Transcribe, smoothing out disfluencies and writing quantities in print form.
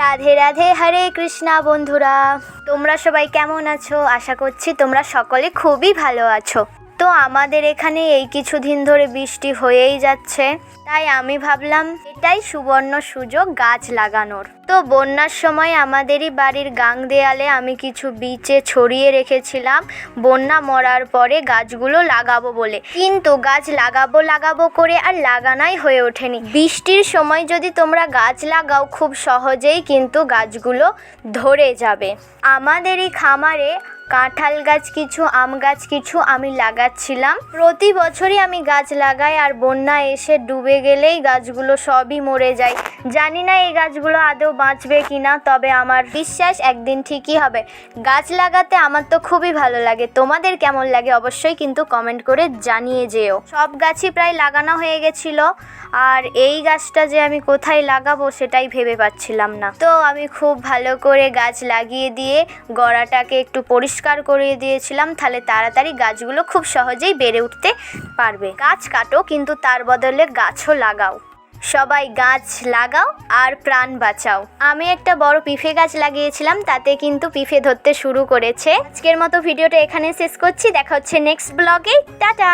রাধে রাধে, হরে কৃষ্ণা বন্ধুরা। তোমরা সবাই কেমন আছো? আশা করছি তোমরা সকলে খুবই ভালো আছো। তো আমাদের এখানে এই কিছুদিন ধরে বৃষ্টি হয়েই যাচ্ছে, তাই আমি ভাবলাম এটাই সুবর্ণ সুযোগ গাছ লাগানোর। তো বন্যার সময় আমাদেরই বাড়ির গাং দেয়ালে আমি কিছু বীজে ছড়িয়ে রেখেছিলাম বন্যা মরার পরে গাছগুলো লাগাবো বলে, কিন্তু গাছ লাগাবো করে আর লাগানোই হয়ে ওঠেনি। বৃষ্টির সময় যদি তোমরা গাছ লাগাও খুব সহজেই কিন্তু গাছগুলো ধরে যাবে। আমাদেরই খামারে কাঁঠাল গাছ কিছু, আম গাছ কিছু আমি লাগাচ্ছিলাম। প্রতি বছরই আমি গাছ লাগাই, আর বন্যা এসে ডুবে গেলেই গাছগুলো সবই মরে যায়। জানি না এই গাছগুলো আদৌ বাঁচবে কিনা, তবে আমার বিশ্বাস একদিন ঠিকই হবে। গাছ লাগাতে আমার তো খুবই ভালো লাগে। তোমাদের কেমন লাগে অবশ্যই কিন্তু কমেন্ট করে জানিয়ে যেও। সব গাছই প্রায় লাগানো হয়ে গেছিলো, আর এই গাছটা যে আমি কোথায় লাগাবো সেটাই ভেবে পাচ্ছিলাম না। তো আমি খুব ভালো করে গাছ লাগিয়ে দিয়ে গোড়াটাকে একটু পরিষ্কার করে দিয়েছিলাম, তাহলে তাড়াতাড়ি গাছগুলো খুব সহজেই বেড়ে উঠতে পারবে। গাছ কাটো কিন্তু তার বদলে গাছও লাগাও। সবাই গাছ লাগাও আর প্রাণ বাঁচাও। আমি একটা বড় পিঁপে গাছ লাগিয়েছিলাম, তাতে কিন্তু পিঁপে ধরতে শুরু করেছে। আজকের মতো ভিডিওটা এখানে শেষ করছি। দেখা হচ্ছে নেক্সট ব্লগে। টাটা।